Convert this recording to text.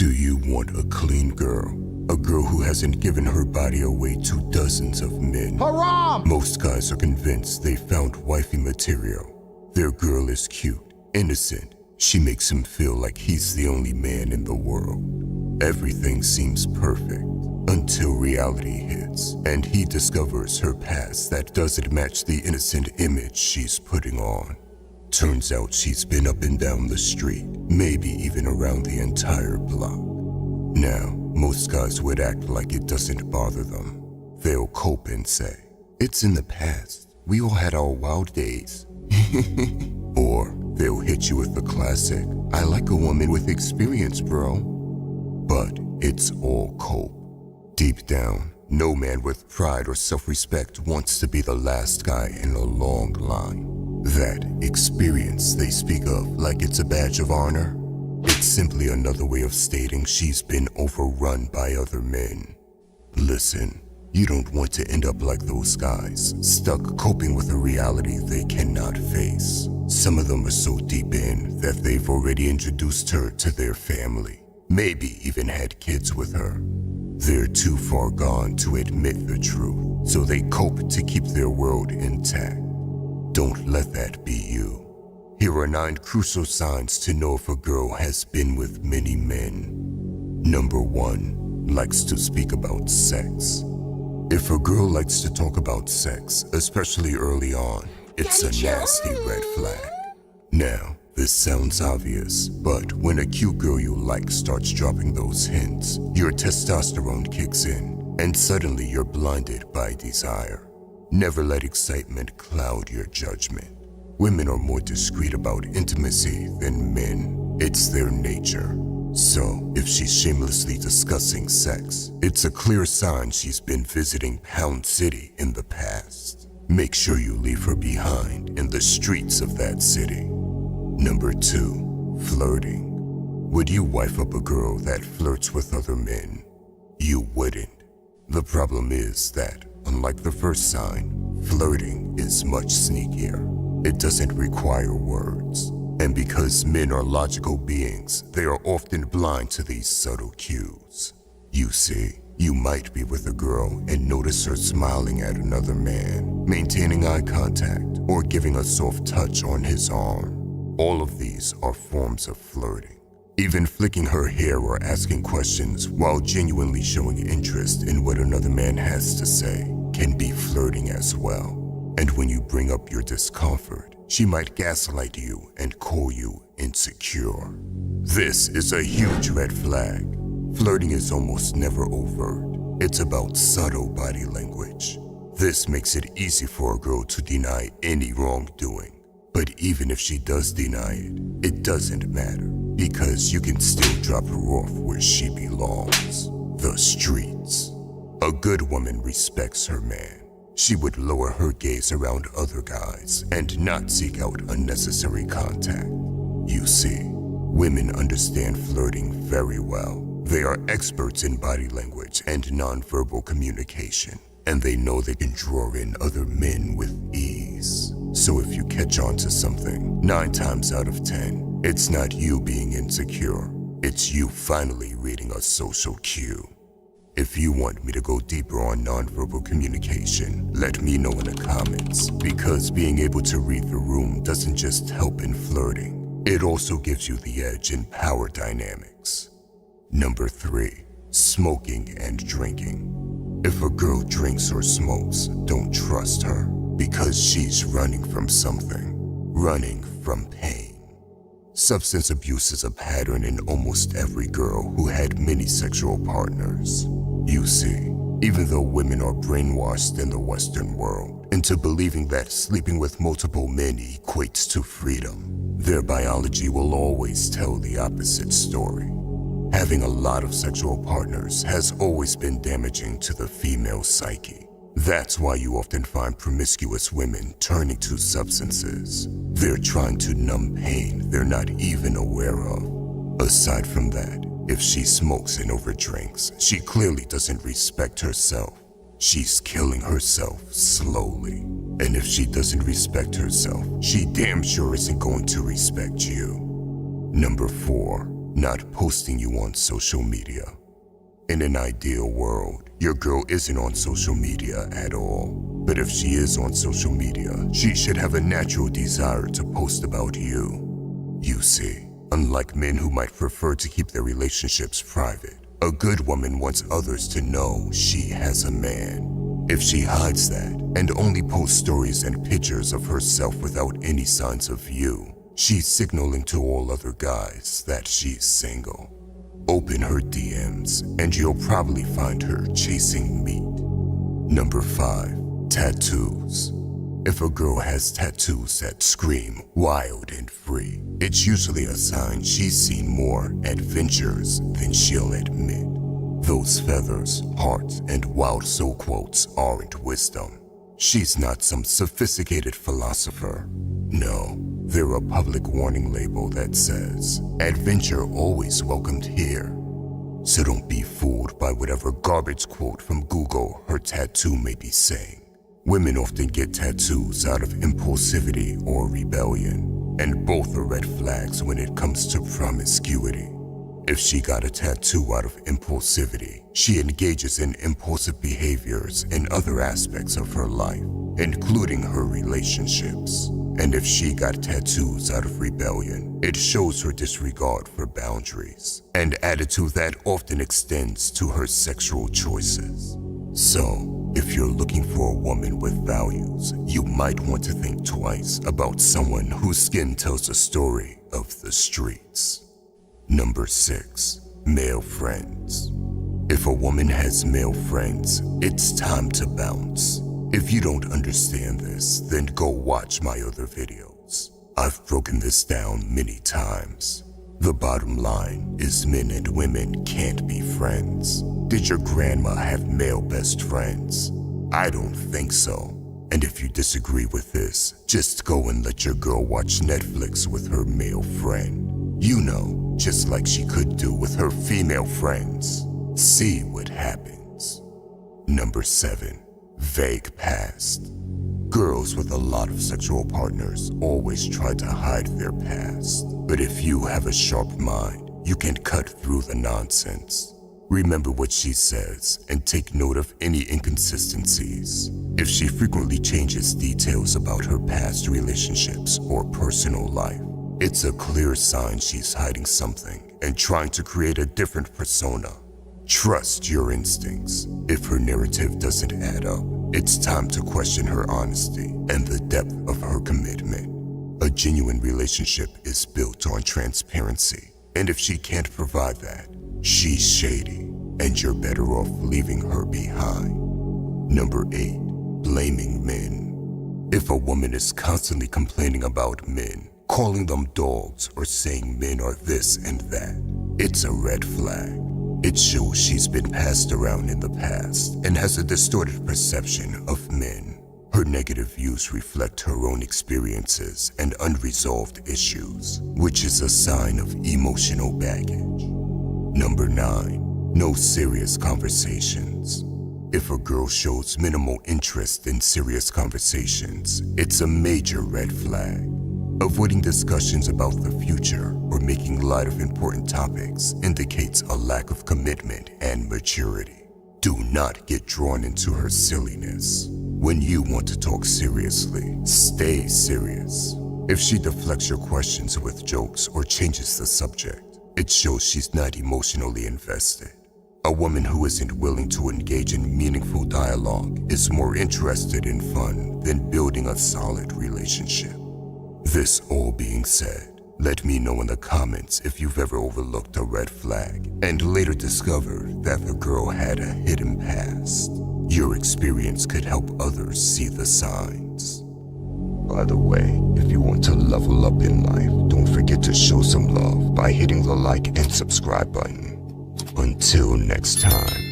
Do you want a clean girl? A girl who hasn't given her body away to dozens of men. Haram! Most guys are convinced they found wifey material. Their girl is cute, innocent. She makes him feel like he's the only man in the world. Everything seems perfect until reality hits and he discovers her past that doesn't match the innocent image she's putting on. Turns out she's been up and down the street, maybe even around the entire block. Now, most guys would act like it doesn't bother them. They'll cope and say, "It's in the past. We all had our wild days." Or they'll hit you with the classic, "I like a woman with experience, bro." But it's all cope. Deep down, no man with pride or self-respect wants to be the last guy in a long line. That experience they speak of like it's a badge of honor, it's simply another way of stating she's been overrun by other men. Listen, you don't want to end up like those guys, stuck coping with a reality they cannot face. Some of them are so deep in that they've already introduced her to their family, maybe even had kids with her. They're too far gone to admit the truth, so they cope to keep their world intact. Don't let that be you. Here are 9 crucial signs to know if a girl has been with many men. Number 1, likes to speak about sex. If a girl likes to talk about sex, especially early on, it's a nasty red flag. Now, this sounds obvious, but when a cute girl you like starts dropping those hints, your testosterone kicks in, and suddenly you're blinded by desire. Never let excitement cloud your judgment. Women are more discreet about intimacy than men. It's their nature. So, if she's shamelessly discussing sex, it's a clear sign she's been visiting Pound City in the past. Make sure you leave her behind in the streets of that city. Number 2, flirting. Would you wife up a girl that flirts with other men? You wouldn't. The problem is that, unlike the first sign, flirting is much sneakier. It doesn't require words. And because men are logical beings, they are often blind to these subtle cues. You see, you might be with a girl and notice her smiling at another man, maintaining eye contact, or giving a soft touch on his arm. All of these are forms of flirting. Even flicking her hair or asking questions while genuinely showing interest in what another man has to say can be flirting as well. And when you bring up your discomfort, she might gaslight you and call you insecure. This is a huge red flag. Flirting is almost never overt. It's about subtle body language. This makes it easy for a girl to deny any wrongdoing. But even if she does deny it, it doesn't matter, because you can still drop her off where she belongs, the streets. A good woman respects her man. She would lower her gaze around other guys and not seek out unnecessary contact. You see, women understand flirting very well. They are experts in body language and nonverbal communication, and they know they can draw in other men with ease. So if you catch on to something, 9 times out of 10, it's not you being insecure. It's you finally reading a social cue. If you want me to go deeper on nonverbal communication, let me know in the comments, because being able to read the room doesn't just help in flirting, it also gives you the edge in power dynamics. Number 3, smoking and drinking. If a girl drinks or smokes, don't trust her, because she's running from something, running from pain. Substance abuse is a pattern in almost every girl who had many sexual partners. You see, even though women are brainwashed in the Western world into believing that sleeping with multiple men equates to freedom, their biology will always tell the opposite story. Having a lot of sexual partners has always been damaging to the female psyche. That's why you often find promiscuous women turning to substances. They're trying to numb pain they're not even aware of. Aside from that, if she smokes and overdrinks, she clearly doesn't respect herself. She's killing herself slowly. And if she doesn't respect herself, she damn sure isn't going to respect you. Number 4, not posting you on social media. In an ideal world, your girl isn't on social media at all. But if she is on social media, she should have a natural desire to post about you. You see, unlike men who might prefer to keep their relationships private, a good woman wants others to know she has a man. If she hides that and only posts stories and pictures of herself without any signs of you, she's signaling to all other guys that she's single. Open her DMs and you'll probably find her chasing meat. Number 5. Tattoos. If a girl has tattoos that scream wild and free, it's usually a sign she's seen more adventures than she'll admit. Those feathers, hearts, and wild soul quotes aren't wisdom. She's not some sophisticated philosopher. No, they're a public warning label that says, adventure always welcomed here. So don't be fooled by whatever garbage quote from Google her tattoo may be saying. Women often get tattoos out of impulsivity or rebellion, and both are red flags when it comes to promiscuity. If she got a tattoo out of impulsivity, she engages in impulsive behaviors in other aspects of her life, including her relationships. And if she got tattoos out of rebellion, it shows her disregard for boundaries, an attitude that often extends to her sexual choices. So, if you're looking for a woman with values, you might want to think twice about someone whose skin tells the story of the streets. Number 6. Male friends. If a woman has male friends, it's time to bounce. If you don't understand this, then go watch my other videos. I've broken this down many times. The bottom line is men and women can't be friends. Did your grandma have male best friends? I don't think so. And if you disagree with this, just go and let your girl watch Netflix with her male friend. You know, just like she could do with her female friends. See what happens. Number 7. Vague past. Girls with a lot of sexual partners always try to hide their past. But if you have a sharp mind, you can cut through the nonsense. Remember what she says and take note of any inconsistencies. If she frequently changes details about her past relationships or personal life, it's a clear sign she's hiding something and trying to create a different persona. Trust your instincts. If her narrative doesn't add up, it's time to question her honesty and the depth of her commitment. A genuine relationship is built on transparency, and if she can't provide that, she's shady, and you're better off leaving her behind. Number 8. Blaming men. If a woman is constantly complaining about men, calling them dogs, or saying men are this and that, it's a red flag. It shows she's been passed around in the past and has a distorted perception of men. Her negative views reflect her own experiences and unresolved issues, which is a sign of emotional baggage. Number 9. No serious conversations. If a girl shows minimal interest in serious conversations, it's a major red flag. Avoiding discussions about the future or making light of important topics indicates a lack of commitment and maturity. Do not get drawn into her silliness. When you want to talk seriously, stay serious. If she deflects your questions with jokes or changes the subject, it shows she's not emotionally invested. A woman who isn't willing to engage in meaningful dialogue is more interested in fun than building a solid relationship. This all being said, let me know in the comments if you've ever overlooked a red flag and later discovered that the girl had a hidden past. Your experience could help others see the signs. By the way, if you want to level up in life, don't forget to show some love by hitting the like and subscribe button. Until next time.